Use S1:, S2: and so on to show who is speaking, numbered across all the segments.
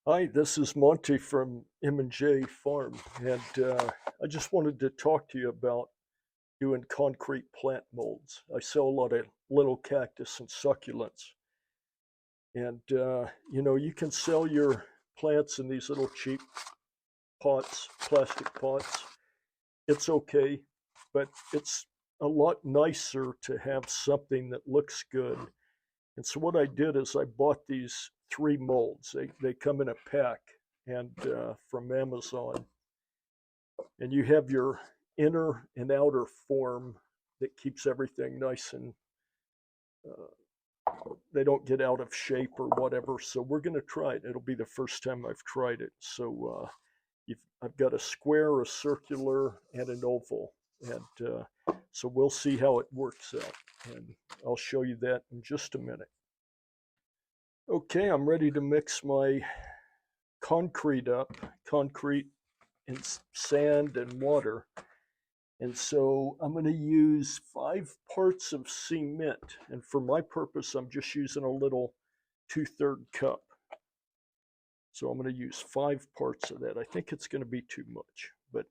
S1: Hi, this is Monty from M&J Farm, and I just wanted to talk to you about doing concrete plant molds. I sell a lot of little cactus and succulents, and you can sell your plants in these little cheap pots, plastic pots. It's okay, but it's a lot nicer to have something that looks good. And so what I did is I bought these three molds. They come in a pack and from Amazon, and you have your inner and outer form that keeps everything nice and they don't get out of shape or whatever. So we're going to try it. It'll be the first time I've tried it. So I've got a square, a circular, and an oval, and so we'll see how it works out. And I'll show you that in just a minute. Okay, I'm ready to mix my concrete up, concrete and sand and water. And so I'm going to use 5 parts of cement. And for my purpose, I'm just using a little 2/3 cup. So I'm going to use 5 parts of that. I think it's going to be too much, but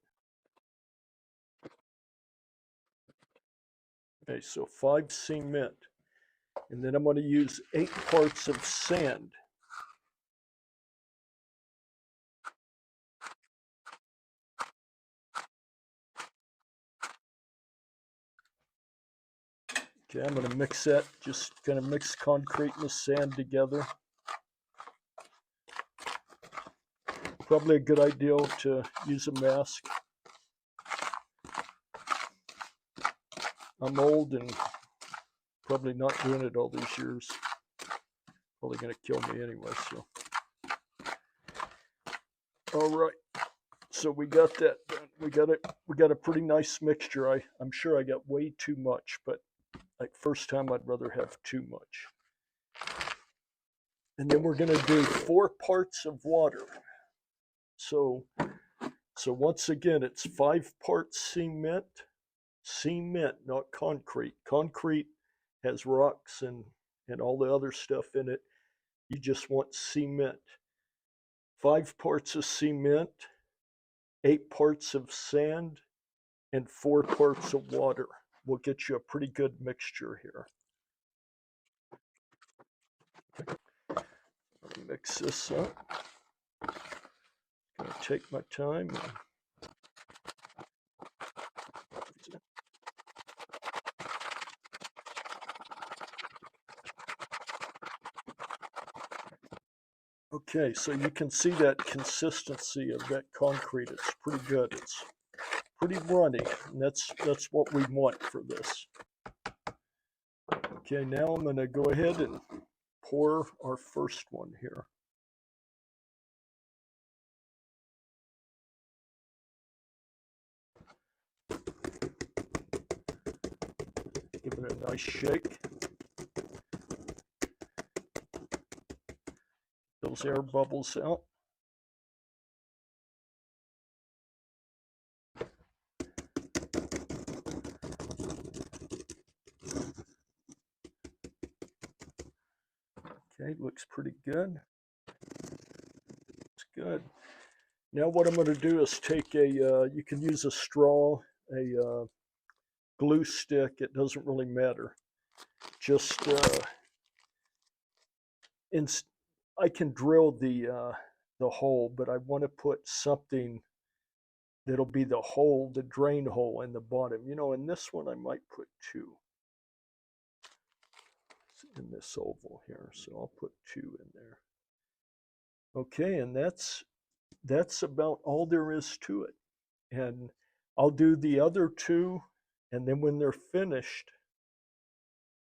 S1: okay, so 5 cement. And then I'm going to use 8 parts of sand. Okay, I'm going to mix that, just going to mix concrete and the sand together. Probably a good idea to use a mask. I'm old and probably not doing it all these years. Probably going to kill me anyway, so. All right, so we got that done. We got a pretty nice mixture. I'm sure I got way too much, but like first time I'd rather have too much. And then we're going to do 4 parts of water. So once again, it's 5 parts cement, cement, not concrete. Concrete has rocks and all the other stuff in it. You just want cement. 5 parts of cement, 8 parts of sand, and 4 parts of water will get you a pretty good mixture here. Let me mix this up. I'm going to take my time. Okay, so you can see that consistency of that concrete. It's pretty good. It's pretty runny, and that's what we want for this. Okay, now I'm going to go ahead and pour our first one here. Give it a nice shake. Those air bubbles out. Okay, looks pretty good. It's good. Now what I'm going to do is take you can use a straw, a glue stick, it doesn't really matter. Just, in, I can drill the hole, but I want to put something that'll be the hole, the drain hole in the bottom. In this one I might put 2 in this oval here, so I'll put 2 in there. Okay, and that's about all there is to it. And I'll do the other 2, and then when they're finished,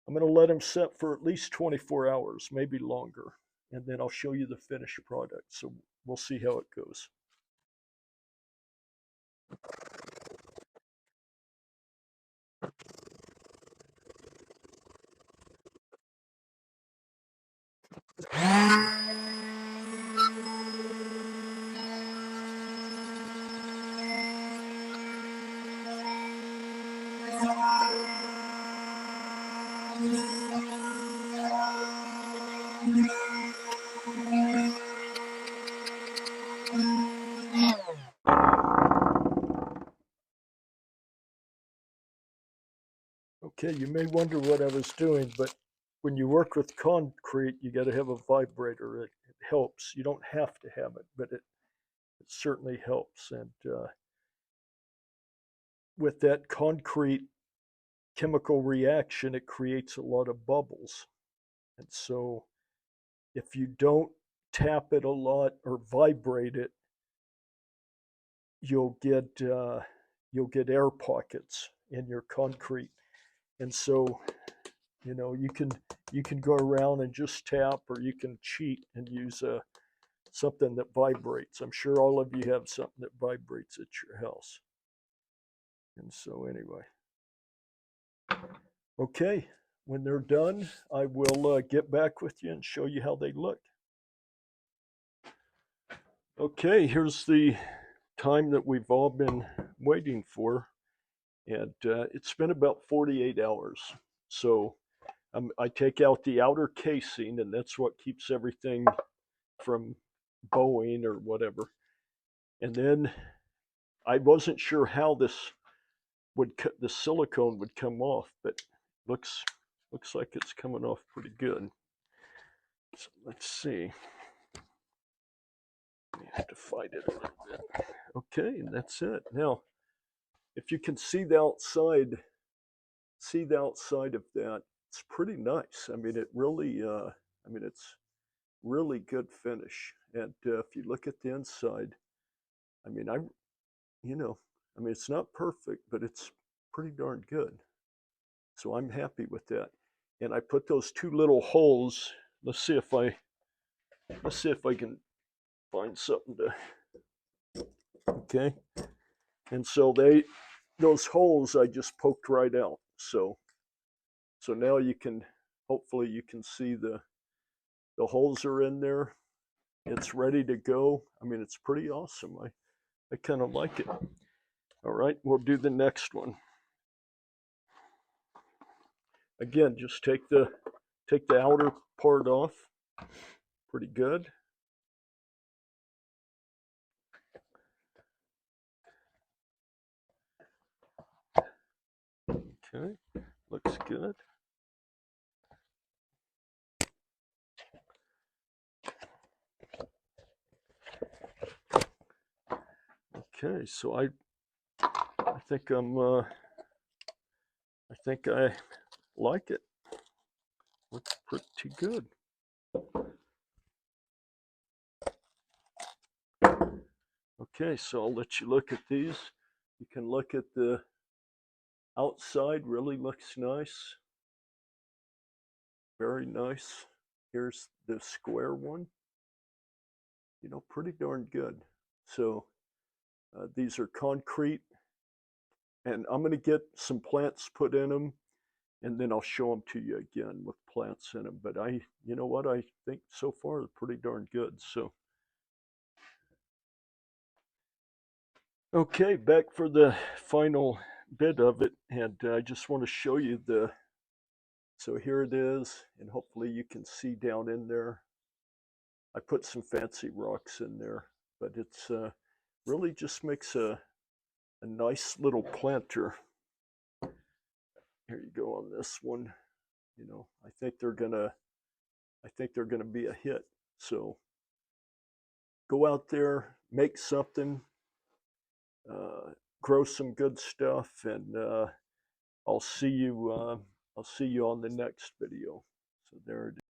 S1: I'm going to let them set for at least 24 hours, maybe longer, and then I'll show you the finished product. So we'll see how it goes. Okay, you may wonder what I was doing, but when you work with concrete, you got to have a vibrator. It helps. You don't have to have it, but it certainly helps. And with that concrete chemical reaction, it creates a lot of bubbles. And so if you don't tap it a lot or vibrate it, you'll get air pockets in your concrete. And so, you can go around and just tap, or you can cheat and use something that vibrates. I'm sure all of you have something that vibrates at your house. And so anyway, okay, when they're done, I will get back with you and show you how they look. Okay, here's the time that we've all been waiting for, and it's been about 48 hours. So I take out the outer casing, and that's what keeps everything from bowing or whatever. And then I wasn't sure how the silicone would come off, but looks like it's coming off pretty good. So let's see. I have to fight it a little bit. Okay, and that's it. Now, if you can see the outside of that, it's pretty nice. I mean, it's really good finish. And if you look at the inside, I mean, it's not perfect, but it's pretty darn good. So I'm happy with that. And I put those two little holes. Let's see if I can find something to. Okay. And so those holes I just poked right out. So now hopefully you can see the holes are in there. It's ready to go. I mean, it's pretty awesome. I kind of like it. All right, we'll do the next one. Again, just take the outer part off. Pretty good. Okay, looks good. Okay, so I think I like it. Looks pretty good. Okay, so I'll let you look at these. You can look at the outside, really looks nice. Very nice. Here's the square one. Pretty darn good. So these are concrete, and I'm going to get some plants put in them, and then I'll show them to you again with plants in them. But you know what, I think so far they're pretty darn good. So, okay, back for the final bit of it, and I just want to show you so here it is, and hopefully you can see down in there. I put some fancy rocks in there, but it's really just makes a nice little planter. Here you go on this one. I think they're gonna be a hit. So go out there, make something, grow some good stuff, and I'll see you on the next video. So there it is.